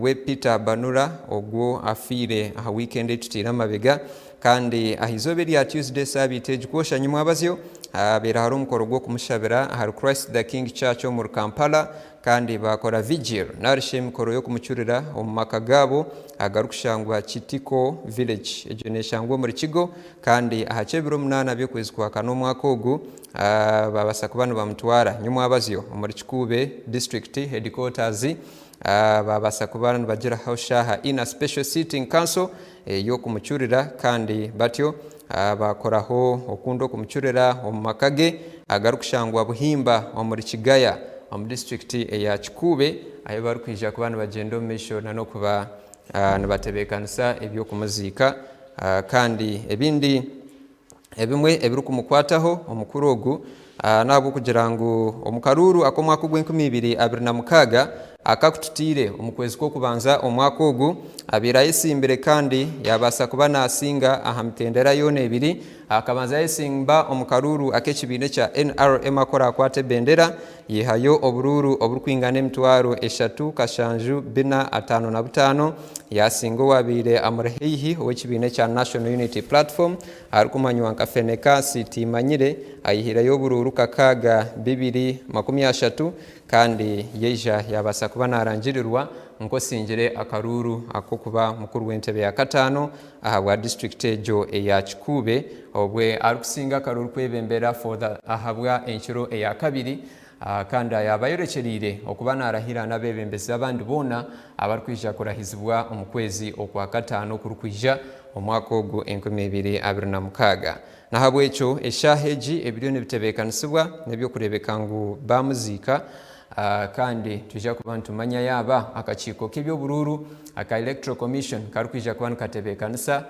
we Peter Banura ogwo afiire aha weekend tutira mabega kandi ahizobe lya Tuesday sabite gikosha nyuma abazyo abera hari umukoro gwo kumushabira hari Christ the King Church mu Kampala kandi bakora vigil narishe mikoro yo kumucyurira mu makagabo agarukushangwa Kitiko village ejoneshangwa muri kigo kandi ahacebiro 8 byo kwezi kwa kano mwaka ogu babasa kubana bamutwara nyuma abazyo muri Kikube district headquarters babasa kubana bagira haushaha in a special sitting council yo kumucyurira kandi batyo bakoraho okundo kumucyurira mu makage agarukushangwa buhimba muri Kigaya mu district ya Kikube ayo barukwija kubana bagendo mesho no kuba nabatebekanisa ebyo kumuzika kandi ebindi ebimwe ebiru kumukwataho omukuru ogu nabo kugira ngo omukaruru akomwaka gw'2026 akakututire omukwezi ko kubanza omwaka ogu abira yisimbire kandi yabasa kuba nasinga ahamtendera yone ebiri akabanza yisimba omukaruru akekibine kya NRM akora akwate bendera yihayo obururu oburukwingana emitwaro 3 kashanju bina 55 yasingo wabire amurhihi owekibine kya National Unity Platform arukumanywa nkafeneka city manyire ayihirayo obururu kakaga 230 kandi yeja yabasa kuba narangirirwa nkosingire akaruru akokuba mukuru w'entebe ya katano ahabwa district ejo eya Kikube obwe arukusinga akaruru kwebembera for the ahabwa enchiro eya kabiri kandi yabayorekerire okuba narahira nabebembezi abandi bona abarukwija kurahizibwa omukwezi okwa katano kurukwija omwaka ogu 2026 nahabwe echo eshaheji ebiriyo nebitebekanisibwa nebyo kurebeka ngu bamuzika kandi tujja kuba ntumanya yaba akachiko kibyo bururu aka electoral commission karukwija kuba nkatebekanisa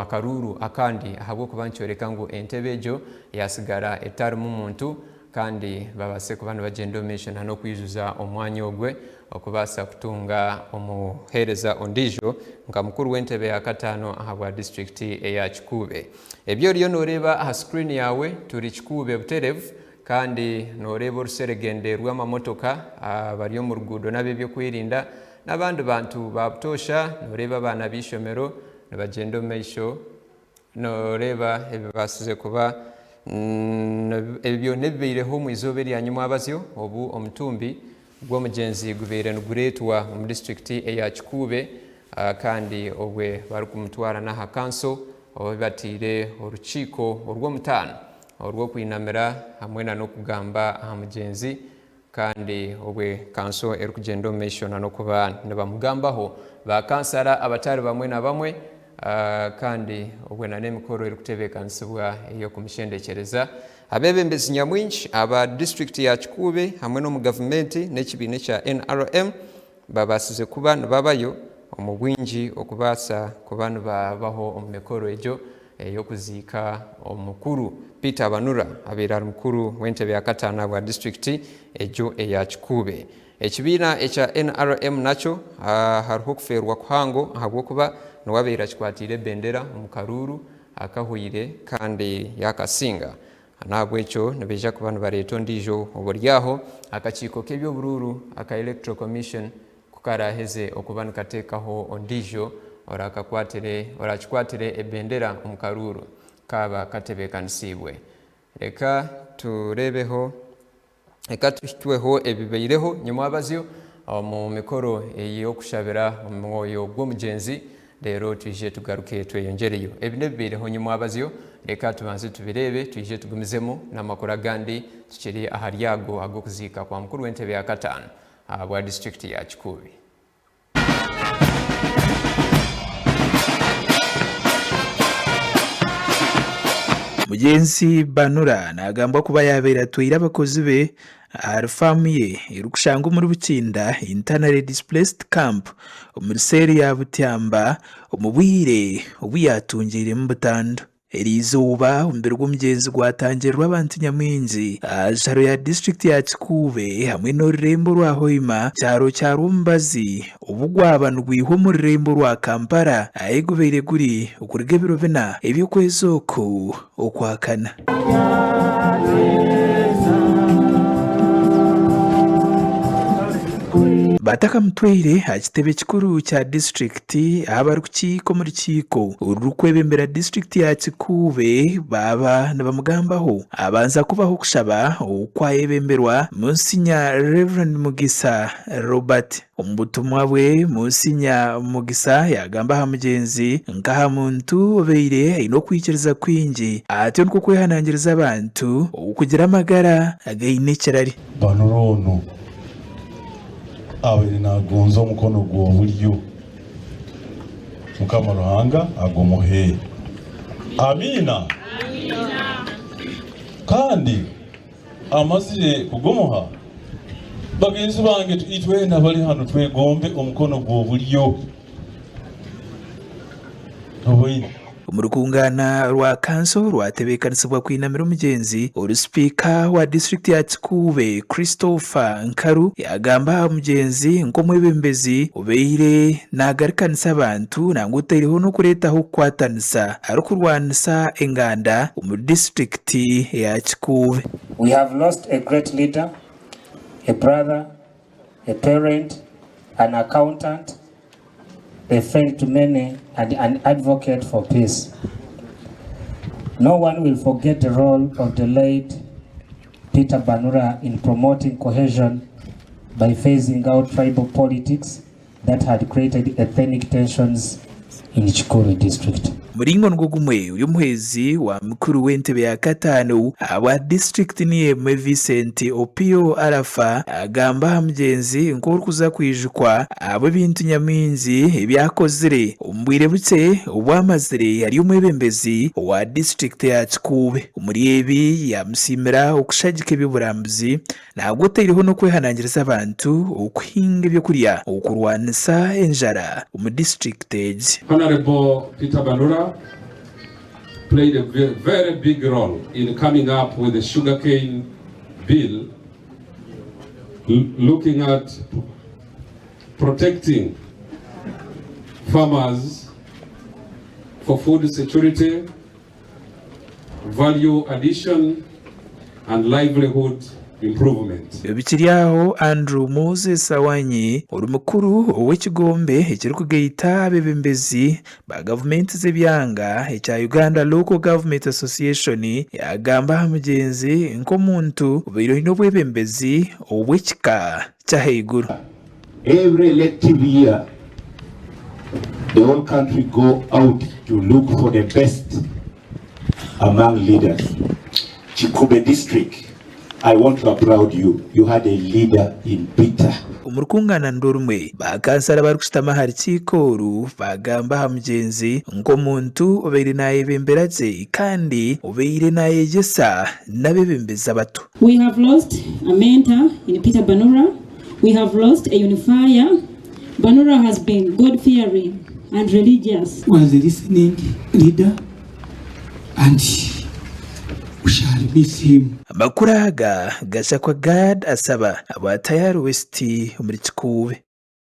akaruru akandi ahabwo kuba nchoreka ngu entebejo yasigara etari mu muntu kandi babase kuba bagendo mission no kwijuza omwanya ogwe okubasa kutunga omuhereza ondijo nga mukuru w'entebe ya katano ahabwa district eya Kikube ebyo riyo noreba aha screen yawe turi Kikube Buterevu kandi noreba oruseregende rw'amamotoka bariyo mu rugudo nabebyo kwirinda n'abandi bantu babutosha noreba abana bishomero nabagendo meisho noreba ebibasize kuba ebyo nebireho mu izobe lya nyuma abazyo obu omutumbi gw'omugenzi gubere nuguretwa mu district eya Kikube kandi obwe bari kumutwara naha council obatire oruchiko orw'omutano orwo kwinamira hamwe no kugamba aha mugenzi kandi obwe council erukugendo mesho no kuba nebamugambaho ba kansara abatari bamwe na bamwe kandi obwe na nemikoro erukutebekanisibwa iyo kumishendekereza abebembezi nyamwinshi aba district ya Kikube hamwe no mu government n'ekibine kya NRM babasize kuba babayo omubwinji okubasa kuba babaho omumikoro ejo yokuzika omukuru Peter Banura abera mukuru w'entebe ya katana wa district ejo eya Kikube ekibina echa NRM nacho hariho kuferwa kuhango ahabwo kuba nwabera kikwatire bendera omukaruru akahuire kandi yakasinga nabwo echo nebeja kuba bareto ndijo oburyaho akachiko kebyo bururu aka electoral commission kukaraheze okuba nkatekaho ondijo orachikwatire ebendera omukaruru kaba katebekanisibwe eka turebeho eka tushitweho ebibeireho nyuma abazyo mu mikoro eyo kushabira omwoyo gw'omugenzi lero tuje tugaruke tweyongereyo ebine bibireho nyuma abazyo reka tubanze tubirebe tuje tugumizemo n'amakuru gandi tukiri aharyago agokuzika kwa mukuru w'entebe ya katano abwa district ya Kikube. Mugenzi Banura nagambwa kuba yabera twira abakozi be arfamiye irukushanga muri Bukinda internally displaced camp muri seri ya Butyamba umubwire ubuyatungire mu Butando erizuba umbere rw'umugenzi gwatangirwa abantu nyamwinzi ajaro ya district ya Kikube hamwe no rembo rwa Hoima cyaro cya Rumbazi ubugwabano rwiho mu rembo rwa Kampala ayegubere guri ukurgebero bena ebyo kwezoko okwakana batakamutwaire ha kitebe kikuru kya district aho bari kukiiko mu rukiiko rukwebembera district ya Kikuube baba nibamugambaho abanza kubaho kushaba okwayebemberwa Monsinya Reverend Mugisa Robert. Omu butumwa bwe Monsinya Mugisa yagamba ha mugenzi nkaha muntu obeire aine okwikiriza kwingi atyo nikwo kwehanangiriza abantu okugira amagara againe ekirari. Banura ono abaire nagonza omukono gw'oburyo Mukama Ruhanga agumuhe. Amina. Kandi amazire kugumuha bagenzi bange itwena bali hano twegombe omukono gw'oburyo. Mu rukungana rwa kanso rwatebekanisiibwa kwinamira omugenzi orusipiika wa district ya Kikuube Christopher Nkaru yagamba omugenzi nk'omwebembezi obeire nagarikanisa abantu nangwa otaireho n'okureetaho okukwatanisa arikurwanisa enganda omu district ya Kikuube. We have lost a great leader, a brother, a parent, an accountant, a friend to many, and an advocate for peace. No one will forget the role of the late Peter Banura in promoting cohesion by phasing out tribal politics that had created ethnic tensions in Kikuube district. Muringo ngugumwe uyu muhezi wa mukuru w'entebe ya katano awa district niye Vincent Opio Arafa agamba mugenzi nkorukuza kwijukwa abo bintu nyaminzi ebyakozire ombwire buke obwamazire yari umwebembezi wa district ya Kikuube. Muri ebi yamusimira okushagika eby'oburambuzi nagwo tayiriho no kwehanangiriza abantu okuhinga ebyo kurya okurwanisa enjara mu district egi. Honorable Peter Banura played a very big role in coming up with the sugarcane bill, looking at protecting farmers for food security, value addition, and livelihood improvement. Bikiriaho Andrew Moses Awanyi uri mukuru w'ekigombe ekiri kugeita abebembezi ba government z'ebyanga ekya Uganda Local Government Association yagamba mugenzi nk'omuntu obeire n'obwebembezi obw'ekika kya haiguru. Every elective year the whole country go out to look for the best among leaders. Kikuube district, I want to applaud you. You had a leader in Peter. Umurukungana ndorumwe bakansara bari kushitama hari kikoru bagamba ha mugenzi nk'omuntu obeire nayebemberaze kandi obeire nayegesa nabebembeza bato. We have lost a mentor in Peter Banura. We have lost a unifier. Banura has been God-fearing and religious. Was a listening leader and we shall miss him. Makuraga gasha kwa God asaba abatayari West muri Kikuube.